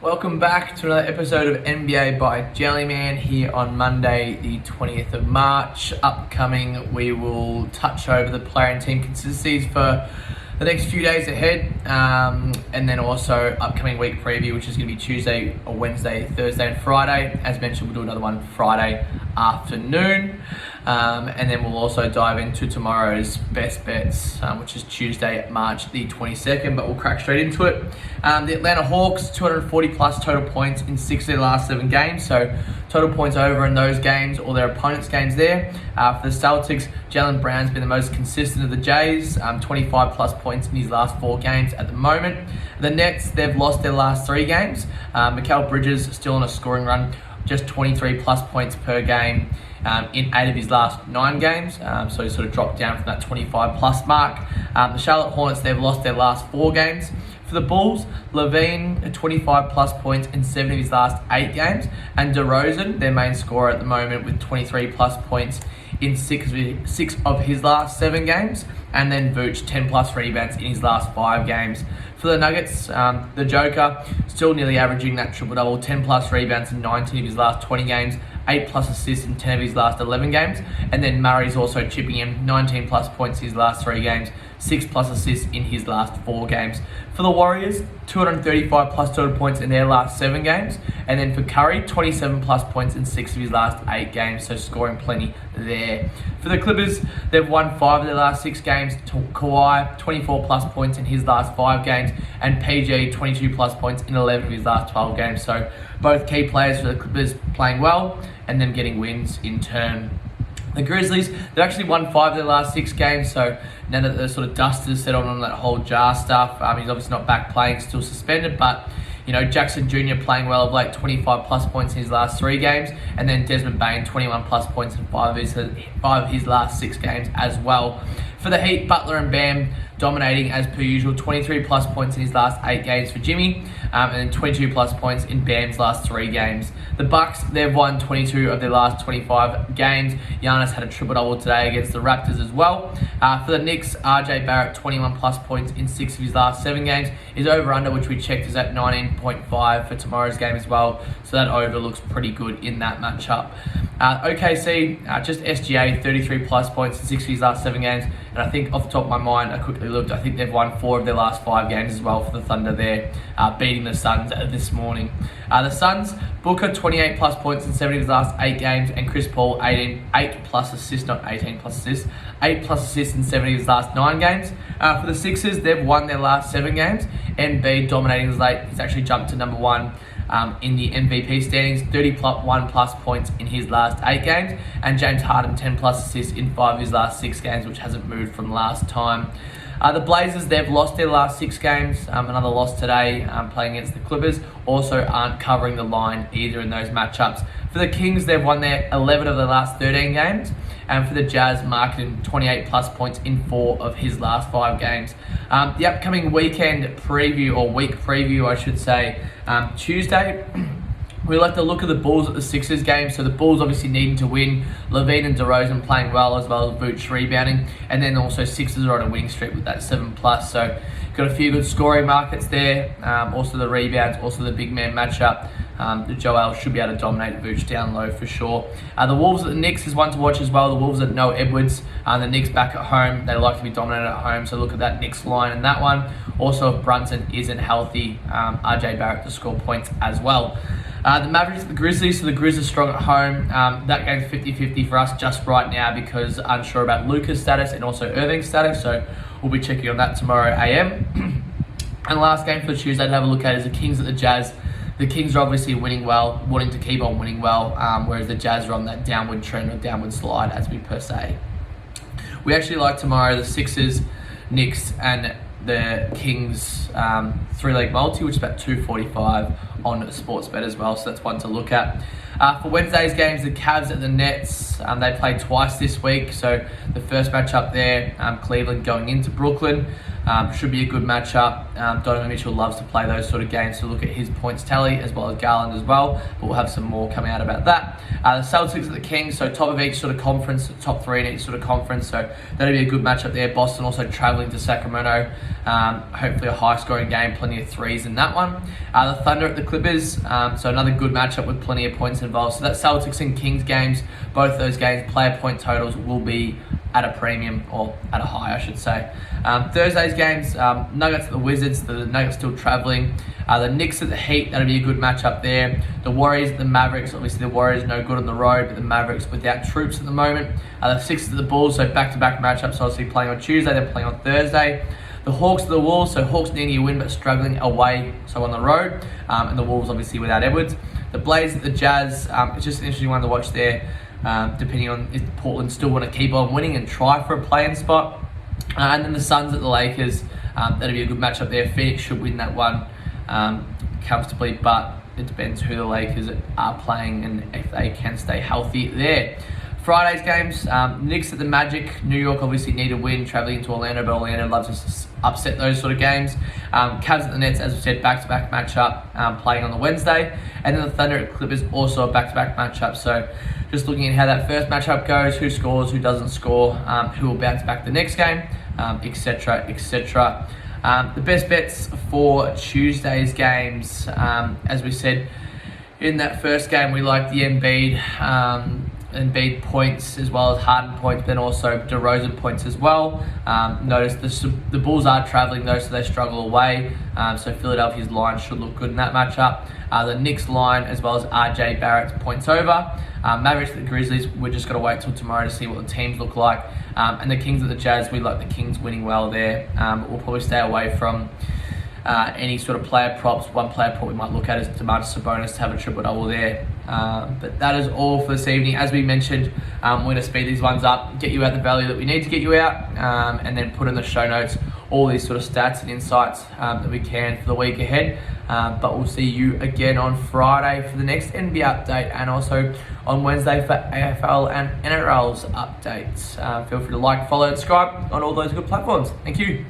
Welcome back to another episode of NBA by Jellyman here on Monday, the 20th of March. Upcoming, we will touch over the player and team consistencies for the next few days ahead, and then also upcoming week preview, which is going to be Tuesday, or Wednesday, Thursday, and Friday. As mentioned, we'll do another one Friday afternoon, and then we'll also dive into tomorrow's best bets, which is Tuesday, March the 22nd. But we'll crack straight into it. The Atlanta Hawks, 240 plus total points in 6 of their last 7 games. So total points over in those games or their opponents' games there. For the Celtics, Jaylen Brown's been the most consistent of the Jays, 25 plus points in his last 4 games at the moment. The Nets, they've lost their last 3 games. Mikal Bridges still on a scoring run, just 23 plus points per game in 8 of his last 9 games. So he sort of dropped down from that 25 plus mark. The Charlotte Hornets, they've lost their last 4 games. For the Bulls, LaVine, 25 plus points in 7 of his last 8 games. And DeRozan, their main scorer at the moment, with 23 plus points in 6 of his last 7 games. And then Vucevic, 10 plus rebounds in his last 5 games. For the Nuggets, the Joker, still nearly averaging that triple-double, 10 plus rebounds in 19 of his last 20 games, 8 plus assists in 10 of his last 11 games. And then Murray's also chipping in 19 plus points in his last 3 games, 6 plus assists in his last 4 games. For the Warriors, 235 plus total points in their last 7 games. And then for Curry, 27 plus points in 6 of his last 8 games, so scoring plenty there. For the Clippers, they've won 5 of their last 6 games. Kawhi, 24 plus points in his last 5 games. And PG, 22 plus points in 11 of his last 12 games. So both key players for the Clippers playing well and them getting wins in turn. The Grizzlies, they've actually won 5 of their last 6 games, so now that the sort of dust has settled on that whole Jar stuff, he's obviously not back playing, still suspended, but Jackson Jr. playing well of late, 25 plus points in his last 3 games, and then Desmond Bain, 21 plus points in 5 of his last 6 games as well. For the Heat, Butler and Bam dominating as per usual, 23 plus points in his last 8 games for Jimmy, and then 22 plus points in Bam's last 3 games. The Bucks, they've won 22 of their last 25 games. Giannis had a triple-double today against the Raptors as well. For the Knicks, RJ Barrett, 21 plus points in 6 of his last 7 games. His over-under, which we checked, is at 19.5 for tomorrow's game as well. So that over looks pretty good in that matchup. OKC, just SGA, 33 plus points in 6 of his last 7 games. And I think off the top of my mind, I quickly looked, I think they've won 4 of their last 5 games as well for the Thunder there, beating the Suns this morning. The Suns, Booker, 28 plus points in 7 of his last 8 games, and Chris Paul, 8 plus assists, not 18 plus assists, 8 plus assists in 7 of his last 9 games. For the Sixers, they've won their last 7 games. Embiid dominating as late. He's actually jumped to number 1 in the MVP standings, 31 plus points in his last 8 games, and James Harden, 10 plus assists in 5 of his last 6 games, which hasn't moved from last time. The Blazers, they've lost their last 6 games, another loss today, playing against the Clippers, also aren't covering the line either in those matchups. For the Kings, they've won their 11 of their last 13 games, and for the Jazz, marketing 28 plus points in 4 of his last 5 games. The upcoming weekend preview, or week preview I should say, Tuesday, we like to look at the Bulls at the Sixers game. So the Bulls obviously needing to win. LaVine and DeRozan playing well as Vucevic rebounding. And then also Sixers are on a winning streak with that 7 plus. So got a few good scoring markets there. Also the rebounds, also the big man matchup. The Joel should be able to dominate Vucevic down low for sure. The Wolves at the Knicks is one to watch as well. The Wolves at no Edwards. The Knicks back at home. They like to be dominated at home. So look at that Knicks line in that one. Also if Brunson isn't healthy, RJ Barrett to score points as well. The Mavericks at the Grizzlies, so the Grizz are strong at home. That game's 50-50 for us just right now because unsure about Luka's status and also Irving's status, so we'll be checking on that tomorrow AM. And last game for Tuesday to have a look at is the Kings at the Jazz. The Kings are obviously winning well, wanting to keep on winning well, whereas the Jazz are on that downward trend or downward slide as we per se. We actually like tomorrow the Sixers, Knicks, and the Kings 3-leg multi, which is about 245 on Sportsbet as well, so that's one to look at. For Wednesday's games, the Cavs at the Nets, they played twice this week, so the first matchup there, Cleveland going into Brooklyn. Should be a good matchup. Donovan Mitchell loves to play those sort of games, to look at his points tally as well as Garland as well, but we'll have some more coming out about that. The Celtics at the Kings, so top of each sort of conference, top 3 in each sort of conference, so that'll be a good matchup there. Boston also travelling to Sacramento. Hopefully a high scoring game, plenty of threes in that one. The Thunder at the Clippers, so another good matchup with plenty of points involved. So that Celtics and Kings games, both those games, player point totals will be at a premium, or at a high I should say. Thursday's games, Nuggets at the Wizards, the Nuggets still travelling. The Knicks at the Heat, that'll be a good matchup there. The Warriors at the Mavericks, obviously the Warriors no good on the road, but the Mavericks without troops at the moment. The Sixers at the Bulls, so back-to-back matchups, obviously playing on Tuesday, then playing on Thursday. The Hawks at the Wolves, so Hawks needing a win but struggling away, so on the road. And the Wolves obviously without Edwards. The Blazers at the Jazz, it's just an interesting one to watch there. Depending on if Portland still want to keep on winning and try for a play-in spot. And then the Suns at the Lakers, that'll be a good matchup there. Phoenix should win that one comfortably, but it depends who the Lakers are playing and if they can stay healthy there. Friday's games, Knicks at the Magic. New York obviously need a win, travelling into Orlando, but Orlando loves to upset those sort of games. Cavs at the Nets, as we said, back-to-back matchup, playing on the Wednesday. And then the Thunder at Clippers, also a back-to-back matchup. So just looking at how that first matchup goes, who scores, who doesn't score, who will bounce back the next game, etc., etc. The best bets for Tuesday's games, as we said, in that first game, we like the Embiid points as well as Harden points, but then also DeRozan points as well. Notice the Bulls are travelling though, so they struggle away. So Philadelphia's line should look good in that matchup. The Knicks line as well as RJ Barrett's points over. Mavericks at the Grizzlies, we're just going to wait till tomorrow to see what the teams look like. And the Kings at the Jazz, we like the Kings winning well there. But we'll probably stay away from any sort of player props. One player prop we might look at is Domantas Sabonis to have a triple-double there. But that is all for this evening. As we mentioned, we're going to speed these ones up, get you out the value that we need to get you out, and then put in the show notes all these sort of stats and insights that we can for the week ahead. But we'll see you again on Friday for the next NBA update, and also on Wednesday for AFL and NRL's updates. Feel free to like, follow, and subscribe on all those good platforms. Thank you.